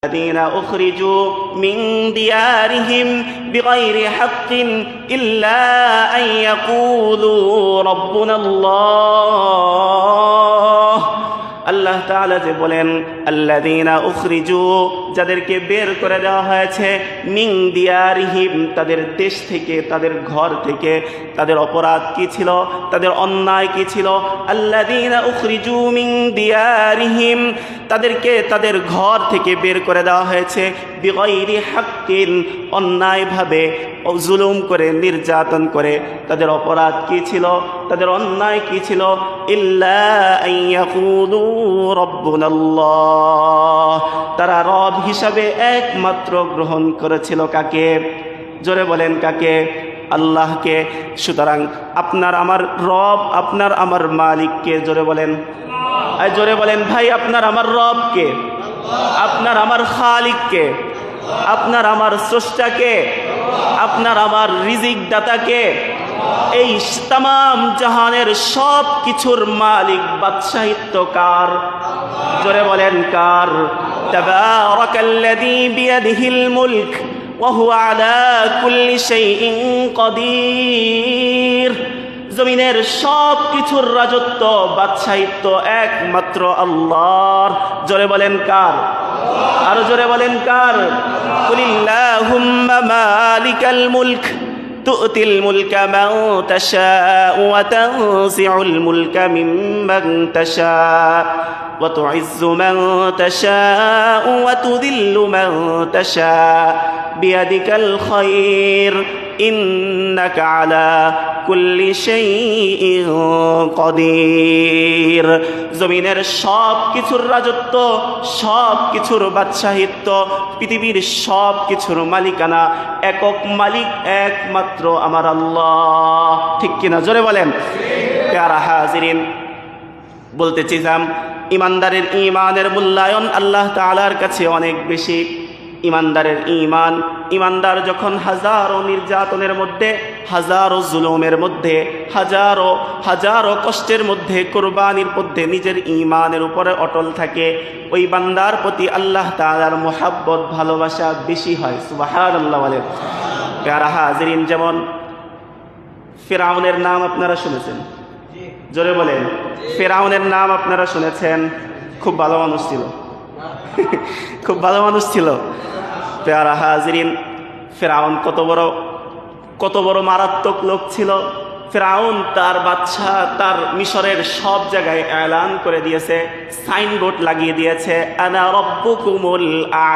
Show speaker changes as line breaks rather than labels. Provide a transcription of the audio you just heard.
الذين أخرجوا من ديارهم بغير حق إلا أن يقولوا ربنا الله আল্লাহ তাআলা যে বলেন আল্লাযীনা উখরিজু, যাদেরকে বের করে দেওয়া হয়েছে, মিন দিয়ারিহিম, তাদের দেশ থেকে, তাদের ঘর থেকে। তাদের অপরাধ কি ছিল? তাদের অন্যায় কি ছিল? আল্লাযীনা উখরিজু মিন দিয়ারিহিম, তাদেরকে তাদের ঘর থেকে বের করে দেওয়া হয়েছে বিগাইরি হাক্কিন, অন্যায়ভাবে, জুলুম করে, নির্যাতন করে। তাদের অপরাধ কি ছিল? তাদের অন্যায় কি ছিল? ইল্লা আইয়াকুলু রব্বুনাল্লাহ, তারা রব হিসাবে একমাত্র গ্রহণ করেছিল কাকে? জোরে বলেন কাকে? আল্লাহকে। সুতরাং আপনার আমার রব, আপনার আমার মালিককে। জোরে বলেন, জোরে বলেন ভাই, আপনার আমার রবকে, আপনার আমার খালিককে, আপনার আমার স্রষ্টাকে, আপনার আমার রিজিক দাতাকে, এই তামাম জাহানের সব কিছুর মালিক, বাদশাহিত্ব কার? জোরে বলেন কার? তাবারাকাল্লাযী বিয়াদিহিল মুলক ওয়া হুয়া আলা কুল্লি শাইইন কাদির। জমিনের সব কিছুর রাজত্ব, বাদশাহিত্ব একমাত্র আল্লাহর। জোরে বলেন কার? আরো জোরে বলেন কার? কুলিল্লাহুম্মা মালিকাল মুলক তু'তিল মুলকা মান তাশাউ ওয়া তানজিউল মুলকা মিম্মান তাশাউ ওয়া তু'ইজ্জু মান তাশাউ ওয়া তুযিল্লু মান তাশাউ বিয়াদিকাল খায়র ইন্নাকা আলা কুল্লি শাইইন কাদির। জমিনের সব কিছুর রাজত্ব, সব কিছুর বাদশাহিত্ব, পৃথিবীর সব কিছুর মালিকানা একক মালিক একমাত্র আমার আল্লাহ। ঠিক কিনা? জোরে বলেন। প্যারা হাজিরিন, বলতে চাইলাম ইমানদারের ইমানের মূল্যায়ন আল্লাহ তাআলার কাছে অনেক বেশি। ইমানদারের ইমান, ইমানদার যখন হাজারো নির্যাতনের মধ্যে, হাজারো জুলুমের মধ্যে, হাজারো হাজারো কষ্টের মধ্যে, কুরবানির মধ্যে নিজের ইমানের উপরে অটল থাকে, ওই বান্দার প্রতি আল্লাহ তাআলার মুহাব্বত, ভালোবাসা বেশি হয়। সুবহানাল্লাহ বলেন। প্যারা হাজিরিন, যেমন ফিরআউনের নাম আপনারা শুনেছেন? জোরে বলেন। ফিরআউনের নাম আপনারা শুনেছেন? খুব ভালো মানুষ ছিল, খুব ভালো মানুষ ছিল। প্যারা হাজিরিন, ফিরআউন কত বড় মারাত্মক লোক ছিল। ফিরআউন তার বাদশা, তার মিশরের সব জায়গায় এলান করে দিয়েছে, সাইনবোর্ড লাগিয়ে দিয়েছে, আনা রব্বুকুমুল আ'লা।